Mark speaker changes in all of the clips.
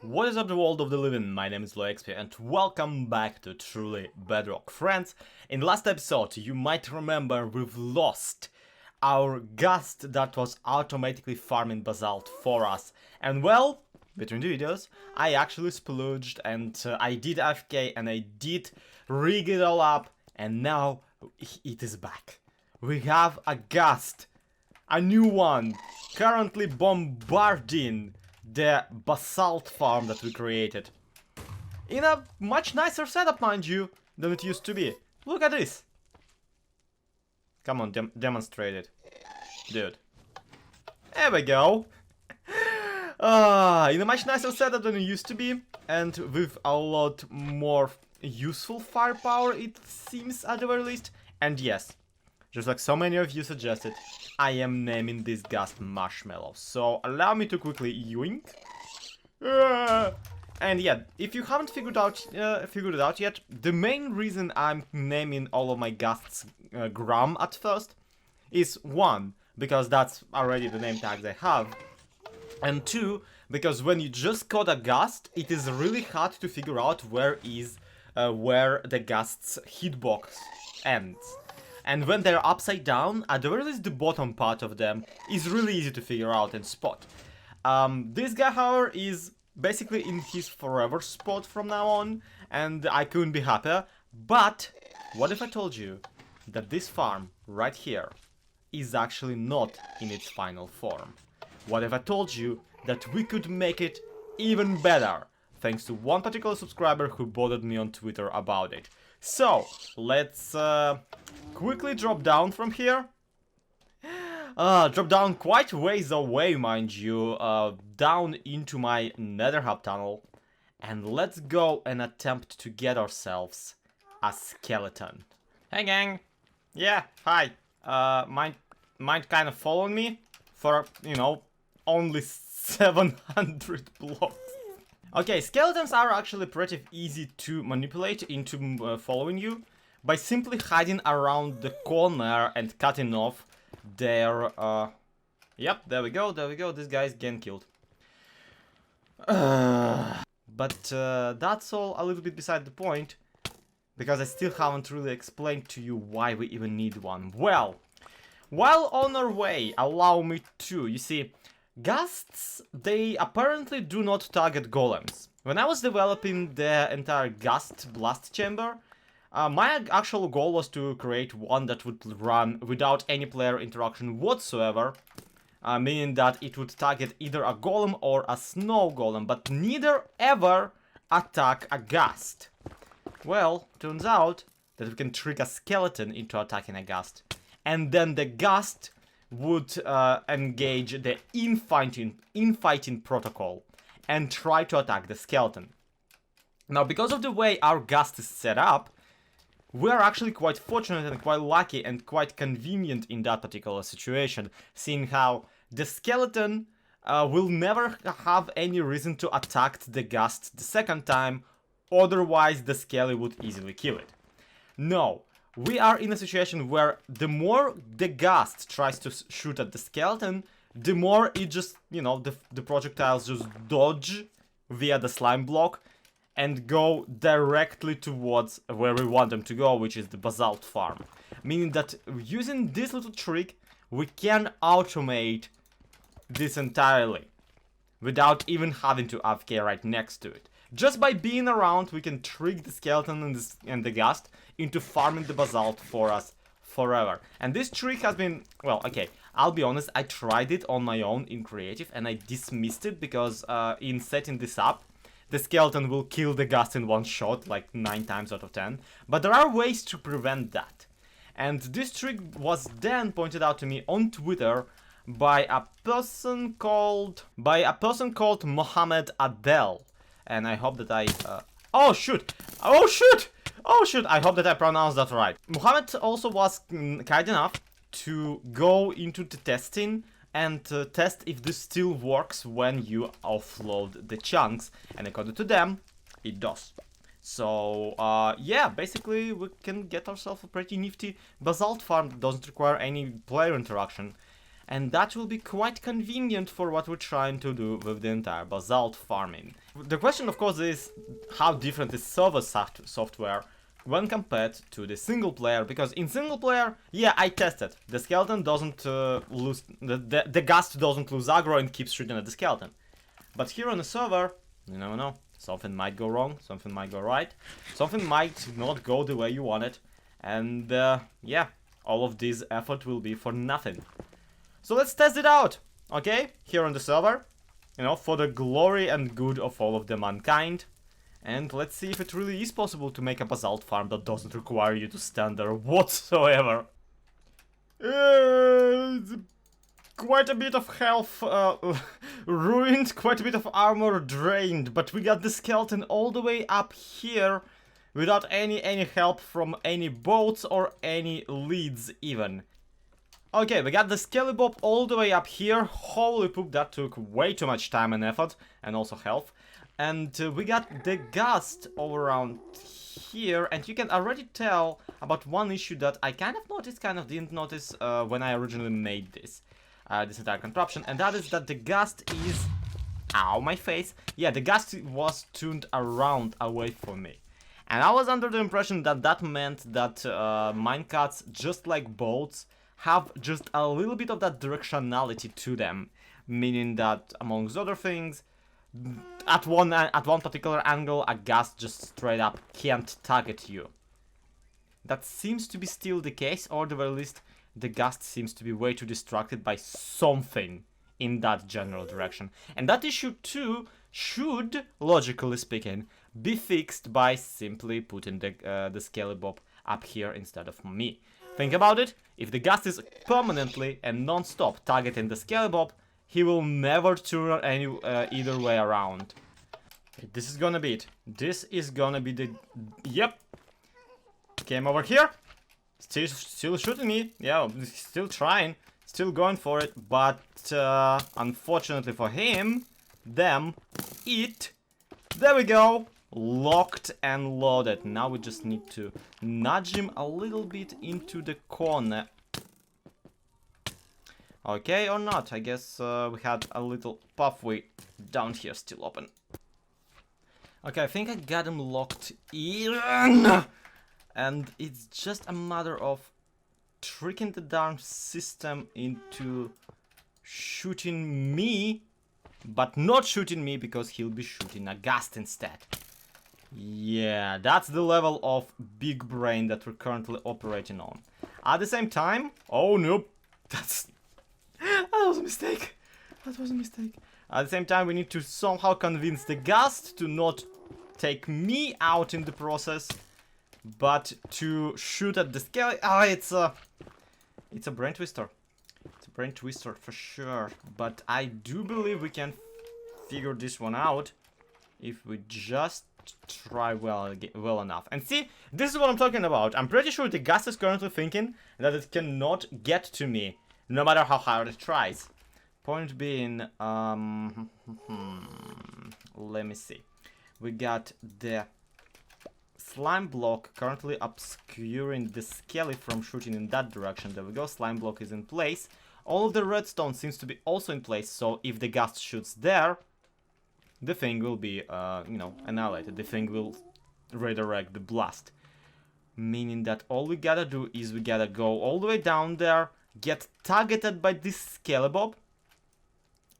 Speaker 1: What is up, the world of the living? My name is LoXP and welcome back to Truly Bedrock. Friends, in the last episode you might remember we've lost our ghast that was automatically farming basalt for us. And well, between the videos, I actually splooged and I did AFK and I did rig it all up, and now it is back. We have a ghast, a new one, currently bombarding the basalt farm that we created. In a much nicer setup, mind you, than it used to be. Look at this. Come on, demonstrate it. Dude. There we go. In a much nicer setup than it used to be, and with a lot more useful firepower, it seems, at the very least. And yes, just like so many of you suggested, I am naming this ghast Marshmallow. So allow me to quickly yoink. And yeah, if you haven't figured it out yet, the main reason I'm naming all of my ghasts Gram at first is one, because that's already the name tags I have, and two, because when you just code a ghast, it is really hard to figure out where the ghast's hitbox ends. And when they're upside down, at the very least the bottom part of them is really easy to figure out and spot. This guy, however, is basically in his forever spot from now on, and I couldn't be happier. But what if I told you that this farm right here is actually not in its final form? What if I told you that we could make it even better, thanks to one particular subscriber who bothered me on Twitter about it? So, let's quickly drop down from here. Drop down quite ways away, mind you, down into my nether hub tunnel. And let's go and attempt to get ourselves a skeleton. Hey gang! Yeah, hi. Mind kind of following me for, you know, only 700 blocks. Okay, skeletons are actually pretty easy to manipulate into following you by simply hiding around the corner and cutting off their... Yep, there we go, this guy is getting killed. But that's all a little bit beside the point, because I still haven't really explained to you why we even need one. Well, while on our way, allow me to, you see, ghasts, they apparently do not target golems. When I was developing the entire ghast blast chamber, my actual goal was to create one that would run without any player interaction whatsoever, meaning that it would target either a golem or a snow golem, but neither ever attack a ghast. Well, turns out that we can trick a skeleton into attacking a ghast, and then the ghast would engage the infighting protocol and try to attack the skeleton. Now, because of the way our ghast is set up, we are actually quite fortunate and quite lucky and quite convenient in that particular situation, seeing how the skeleton will never have any reason to attack the ghast the second time, otherwise the skelly would easily kill it. No. We are in a situation where the more the ghast tries to shoot at the skeleton, the more it just, you know, the projectiles just dodge via the slime block and go directly towards where we want them to go, which is the basalt farm. Meaning that using this little trick, we can automate this entirely without even having to AFK right next to it. Just by being around, we can trick the skeleton and the ghast into farming the basalt for us forever. And this trick has been, well, okay, I'll be honest, I tried it on my own in creative and I dismissed it because in setting this up, the skeleton will kill the ghast in one shot, like 9 times out of 10. But there are ways to prevent that. And this trick was then pointed out to me on Twitter by a person called Mohammed Adel. And I hope that I... Oh shoot! Oh shoot! Oh shoot! I hope that I pronounced that right. Mohammed also was kind enough to go into the testing and test if this still works when you offload the chunks. And according to them, it does. So, yeah, basically we can get ourselves a pretty nifty basalt farm that doesn't require any player interaction. and that will be quite convenient for what we're trying to do with the entire basalt farming. The question, of course, is how different is server software when compared to the single player, because in single player, yeah, I tested. The skeleton doesn't lose, the ghast doesn't lose aggro and keeps shooting at the skeleton. But here on the server, you never know. Something might go wrong, something might go right, something might not go the way you want it, and yeah, all of this effort will be for nothing. So let's test it out, okay? Here on the server, you know, for the glory and good of all of the mankind. And let's see if it really is possible to make a basalt farm that doesn't require you to stand there whatsoever. Quite a bit of health ruined, quite a bit of armor drained, but we got the skeleton all the way up here without any help from any boats or any leads even. Okay, we got the Skeleton all the way up here. Holy poop, that took way too much time and effort, and also health. And we got the ghast all around here, and you can already tell about one issue that I kind of noticed, kind of didn't notice when I originally made this entire contraption, and that is that the ghast is... Ow, my face! Yeah, the ghast was tuned around away from me. And I was under the impression that that meant that minecarts, just like boats, have just a little bit of that directionality to them, meaning that, amongst other things, at one particular angle, a ghast just straight up can't target you. That seems to be still the case, or at the very least, the ghast seems to be way too distracted by something in that general direction. And that issue too should, logically speaking, be fixed by simply putting the Skeleton up here instead of me. Think about it, if the ghast is permanently and non-stop targeting the Skeleton, he will never turn either way around. Okay, this is gonna be it. This is gonna be the... Yep! Came over here. Still shooting me. Yeah, still trying. Still going for it. But unfortunately for him, there we go. Locked and loaded. Now we just need to nudge him a little bit into the corner. Okay, or not. I guess we had a little pathway down here still open. Okay, I think I got him locked in. And it's just a matter of tricking the darn system into shooting me, but not shooting me because he'll be shooting a ghast instead. Yeah, that's the level of big brain that we're currently operating on. At the same time, oh nope, that was a mistake. That was a mistake. At the same time, we need to somehow convince the ghast to not take me out in the process, but to shoot at the skeleton. Ah, it's a brain twister. It's a brain twister for sure. But I do believe we can figure this one out if we just try well enough. And see, this is what I'm talking about. I'm pretty sure the ghast is currently thinking that it cannot get to me, no matter how hard it tries. Point being, let me see. We got the slime block currently obscuring the skelly from shooting in that direction. There we go, slime block is in place. All of the redstone seems to be also in place, so if the ghast shoots there, the thing will be, you know, annihilated. The thing will redirect the blast. Meaning that all we gotta do is we gotta go all the way down there, get targeted by this Skeleton,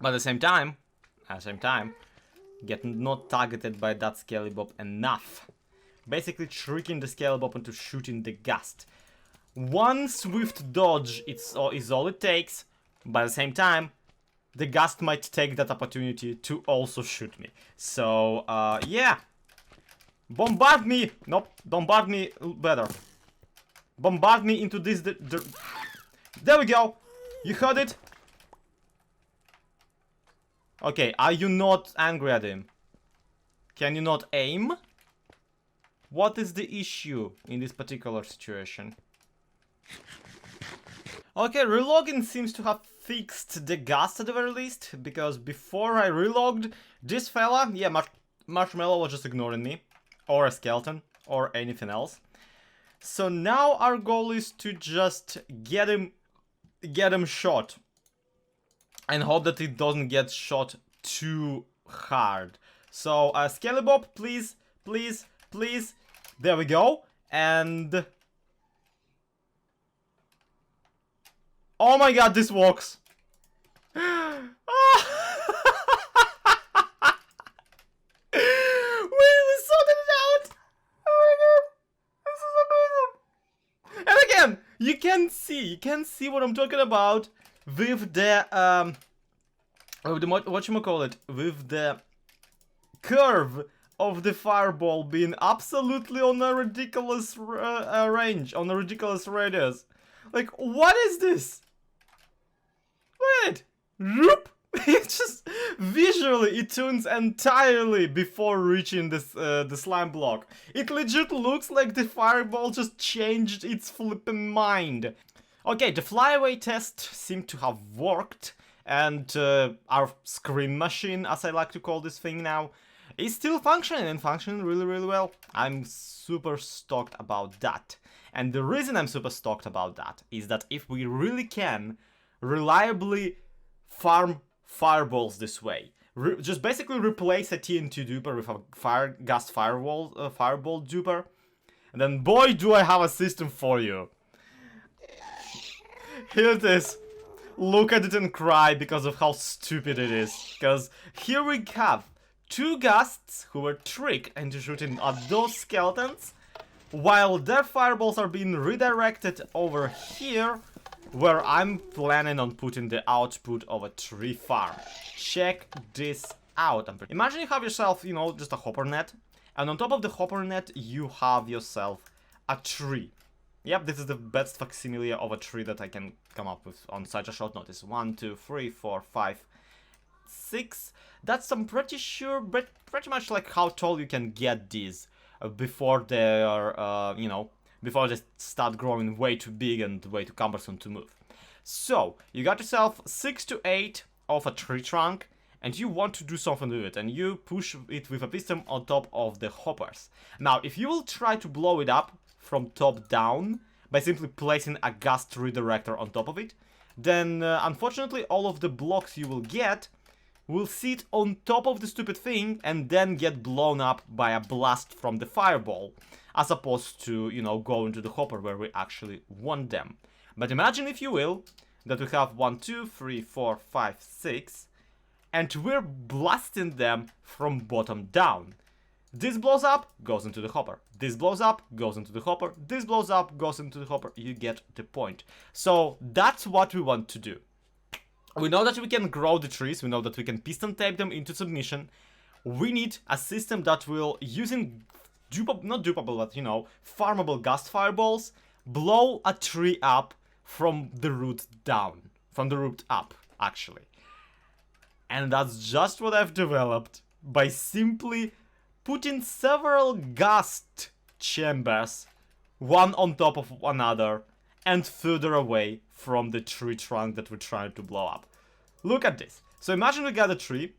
Speaker 1: but at the same time, get not targeted by that Skeleton enough. Basically tricking the Skeleton into shooting the ghast. One swift dodge is all it takes, but at the same time, the ghast might take that opportunity to also shoot me. So, yeah. Bombard me! Nope, bombard me better. Bombard me into this... There we go! You heard it? Okay, are you not angry at him? Can you not aim? What is the issue in this particular situation? Okay, relogging seems to have fixed the ghast at the very least, because before I relogged, this fella, yeah, Marshmallow was just ignoring me, or a skeleton, or anything else. So now our goal is to just get him shot. and hope that it doesn't get shot too hard. So, Skelebob, please, please, please. There we go. And... oh my god, this works! We sorted it out! Oh my god! This is amazing! And again, you can see what I'm talking about with the, whatchamacallit, with the curve of the fireball being absolutely on a ridiculous range, on a ridiculous radius. Like, what is this? Wait, Roop! It just visually it tunes entirely before reaching this the slime block. It legit looks like the fireball just changed its flippin' mind. Okay, the flyaway test seemed to have worked, and our scream machine, as I like to call this thing now, is still functioning and functioning really, really well. I'm super stoked about that. And the reason I'm super stoked about that is that if we really can reliably farm fireballs this way, just basically replace a TNT duper with a fireball duper, and then boy do I have a system for you. Here it is. Look at it and cry because of how stupid it is. Because here we have two ghasts who were tricked into shooting at those skeletons, while their fireballs are being redirected over here, where I'm planning on putting the output of a tree farm. Check this out. Imagine you have yourself, you know, just a hopper net, and on top of the hopper net you have yourself a tree. Yep, this is the best facsimile of a tree that I can come up with on such a short notice. 1, 2, 3, 4, 5, 6. That's I'm pretty sure, but pretty much like how tall you can get these before they are, you know, before they start growing way too big and way too cumbersome to move. So, you got yourself 6 to 8 of a tree trunk, and you want to do something with it, and you push it with a piston on top of the hoppers. Now, if you will try to blow it up from top down by simply placing a ghast redirector on top of it, then unfortunately all of the blocks you will get will sit on top of the stupid thing and then get blown up by a blast from the fireball, as opposed to, you know, go into the hopper where we actually want them. But imagine, if you will, that we have 1, 2, 3, 4, 5, 6, and we're blasting them from bottom down. This blows up, goes into the hopper. This blows up, goes into the hopper. This blows up, goes into the hopper. You get the point. So that's what we want to do. We know that we can grow the trees. We know that we can piston tape them into submission. We need a system that will, using not dupable, but, you know, farmable ghast fireballs, blow a tree up from the root down. From the root up, actually. And that's just what I've developed by simply putting several ghast chambers, one on top of another, and further away from the tree trunk that we're trying to blow up. Look at this. So imagine we got a tree.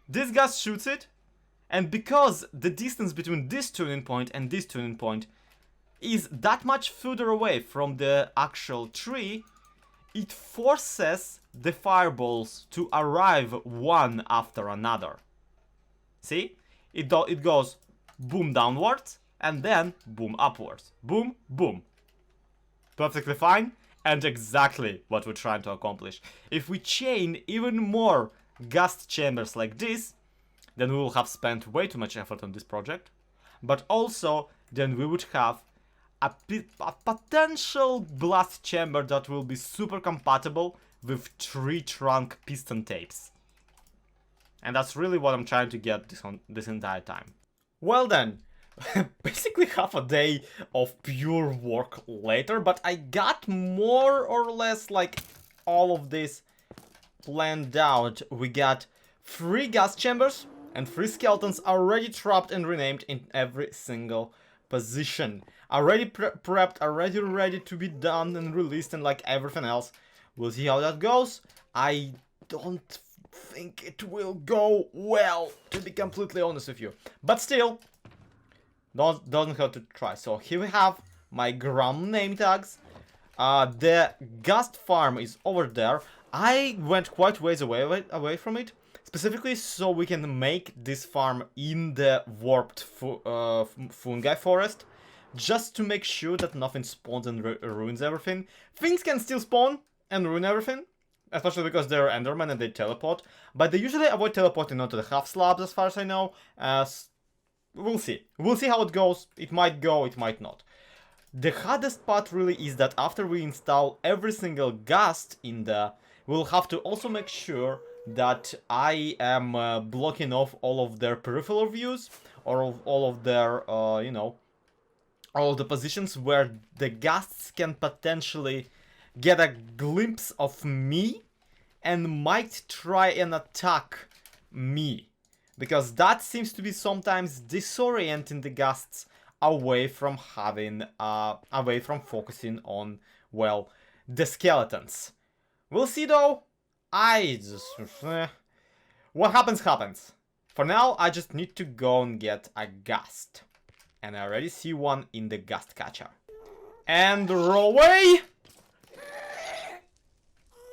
Speaker 1: This ghast shoots it, and because the distance between this tuning point and this tuning point is that much further away from the actual tree, it forces the fireballs to arrive one after another. See? It goes boom downwards, and then boom upwards. Boom, boom. Perfectly fine, and exactly what we're trying to accomplish. If we chain even more ghast chambers like this, then we will have spent way too much effort on this project. But also, then we would have a potential blast chamber that will be super compatible with tree trunk piston tapes. And that's really what I'm trying to get this entire time. Well then, basically half a day of pure work later, but I got more or less like all of this planned out. We got 3 ghast chambers and 3 skeletons already trapped and renamed in every single position. Already prepped, already ready to be done and released, and like everything else. We'll see how that goes. I don't think it will go well, to be completely honest with you. But still, doesn't hurt to try. So here we have my gram name tags. The ghast farm is over there. I went quite ways away from it, specifically so we can make this farm in the warped fungi forest, just to make sure that nothing spawns and ruins everything. Things can still spawn and ruin everything, especially because they're Endermen and they teleport, but they usually avoid teleporting onto the half slabs as far as I know. We'll see. We'll see how it goes. It might go, it might not. The hardest part really is that after we install every single ghast in the... We'll have to also make sure that I am blocking off all of their peripheral views, or all of their, you know, all the positions where the ghasts can potentially get a glimpse of me and might try and attack me. Because that seems to be sometimes disorienting the ghasts away from having, away from focusing on, well, the skeletons. We'll see though. What happens, happens. For now, I just need to go and get a ghast. And I already see one in the ghast catcher. And roll away!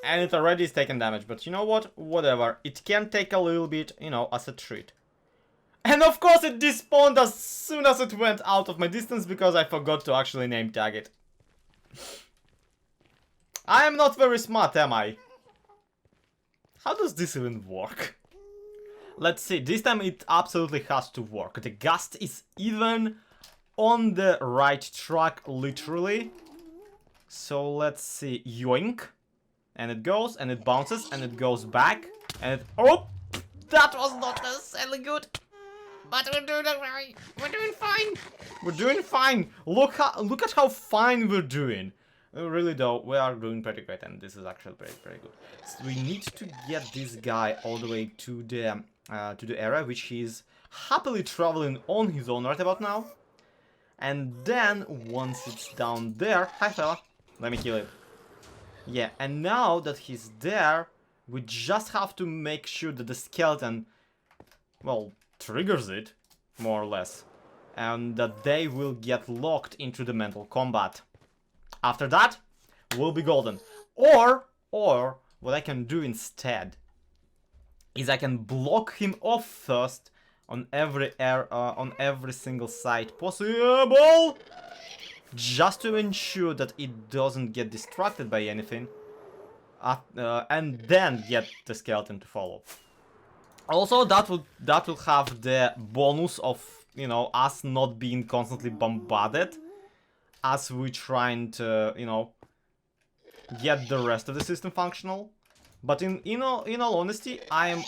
Speaker 1: And it already is taking damage, but you know what? Whatever. It can take a little bit, you know, as a treat. And of course it despawned as soon as it went out of my distance because I forgot to actually name tag it. I am not very smart, am I? How does this even work? Let's see, this time it absolutely has to work. The ghast is even on the right track, literally. So let's see, yoink. And it goes, and it bounces, and it goes back, and it... Oh! That was not necessarily good! But we're doing alright. We're doing fine. We're doing fine. Look at how fine we're doing. Really though, we are doing pretty great, and this is actually very good. So we need to get this guy all the way to the area, which he's happily traveling on his own right about now. And then once it's down there, hi fella, let me kill him. Yeah, and now that he's there, we just have to make sure that the skeleton, well, triggers it, more or less, and that they will get locked into the mental combat. After that, we'll be golden. Or what I can do instead is I can block him off first on every single side possible, just to ensure that it doesn't get distracted by anything, and then get the skeleton to follow. Also, that will have the bonus of, you know, us not being constantly bombarded as we trying to, you know, get the rest of the system functional. But in all honesty, I am...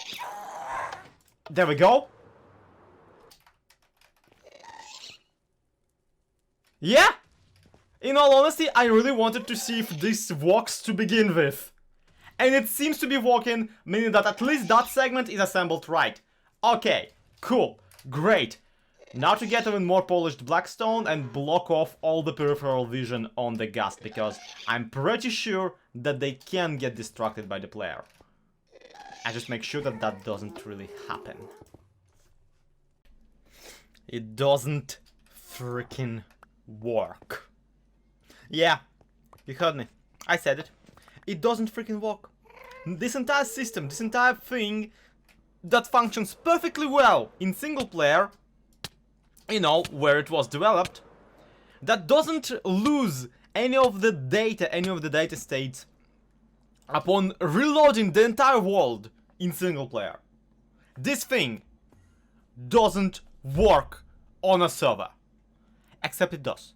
Speaker 1: There we go. Yeah. In all honesty, I really wanted to see if this works to begin with. And it seems to be working, meaning that at least that segment is assembled right. Okay, cool, great. Now to get even more polished blackstone and block off all the peripheral vision on the ghast, because I'm pretty sure that they can get distracted by the player. I just make sure that that doesn't really happen. It doesn't freaking work. Yeah, you heard me. I said it. It doesn't freaking work. This entire system, this entire thing that functions perfectly well in single player, you know, where it was developed, that doesn't lose any of the data states upon reloading the entire world in single player. This thing doesn't work on a server. Except it does.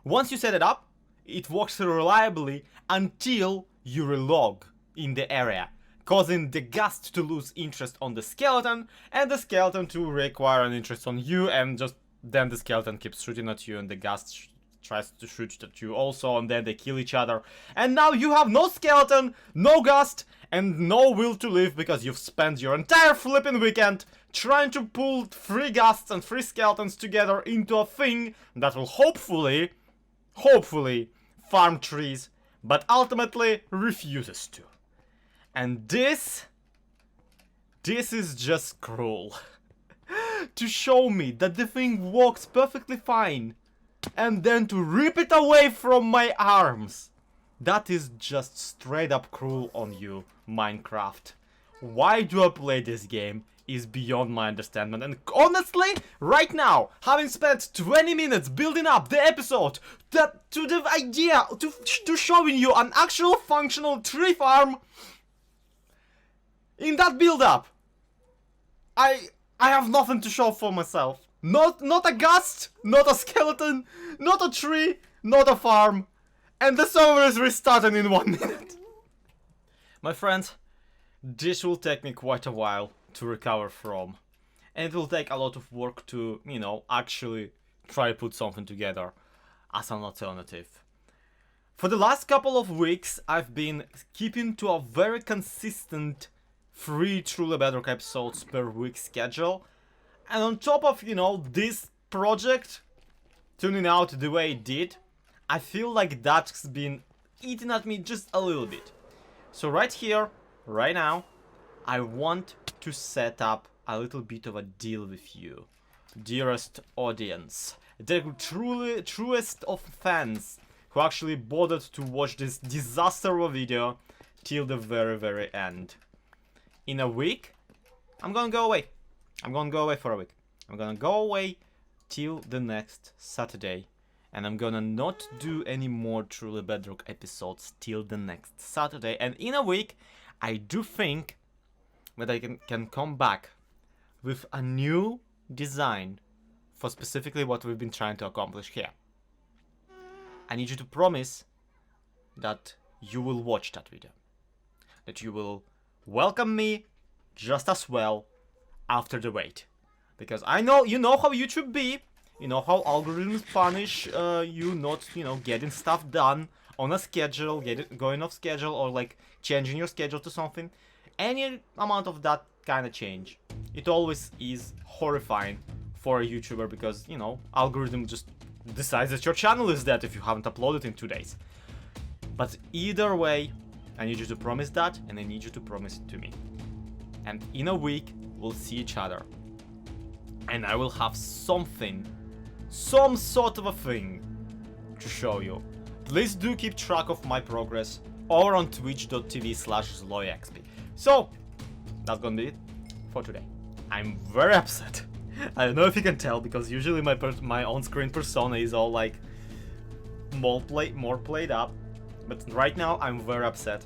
Speaker 1: Once you set it up, it works reliably until you relog in the area, causing the ghast to lose interest on the skeleton, and the skeleton to require an interest on you, and just then the skeleton keeps shooting at you, and the ghast tries to shoot at you also, and then they kill each other. And now you have no skeleton, no ghast, and no will to live, because you've spent your entire flipping weekend trying to pull 3 ghasts and 3 skeletons together into a thing that will hopefully farm trees, but ultimately refuses to. And this is just cruel. To show me that the thing works perfectly fine, and then to rip it away from my arms. That is just straight up cruel on you, Minecraft. Why do I play this game is beyond my understanding, and honestly, right now, having spent 20 minutes building up the episode to the idea, to showing you an actual functional tree farm, in that build-up, I have nothing to show for myself. Not a ghost, not a skeleton, not a tree, not a farm. And the server is restarting in 1 minute. My friends, this will take me quite a while to recover from. And it will take a lot of work to, you know, actually try to put something together as an alternative. For the last couple of weeks, I've been keeping to a very consistent 3 Truly Bedrock episodes per week schedule. And on top of, you know, this project turning out the way it did, I feel like that's been eating at me just a little bit. So right here, right now, I want to set up a little bit of a deal with you, dearest audience, the truest of fans who actually bothered to watch this disaster of a video till the very end. In a week, I'm gonna go away. I'm gonna go away for a week. I'm gonna go away till the next Saturday. And I'm gonna not do any more Truly Bedrock episodes till the next Saturday. And in a week, I do think that I can come back with a new design for specifically what we've been trying to accomplish here. I need you to promise that you will watch that video. That you will welcome me just as well after the wait. Because I know, you know how YouTube be. You know how algorithms punish you not, you know, getting stuff done on a schedule, going off schedule, or like changing your schedule to something. Any amount of that kind of change, it always is horrifying for a YouTuber because, you know, algorithm just decides that your channel is dead if you haven't uploaded in 2 days. But either way, I need you to promise that, and I need you to promise it to me. And in a week, we'll see each other. And I will have something, some sort of a thing to show you. Please do keep track of my progress over on twitch.tv/zloyxp. So, that's gonna be it for today. I'm very upset. I don't know if you can tell, because usually my on-screen persona is all like more played up. But right now I'm very upset,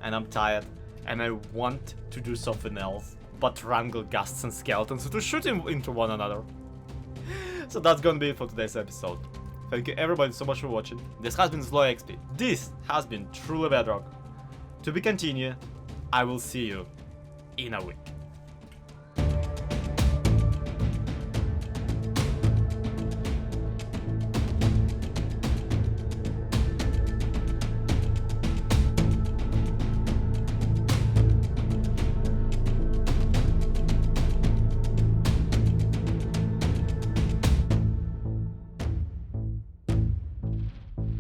Speaker 1: and I'm tired, and I want to do something else but wrangle ghasts and skeletons to shoot into one another. So that's gonna be it for today's episode. Thank you everybody so much for watching. This has been zloyxp. This has been Truly Bedrock. To be continued. I will see you in a week.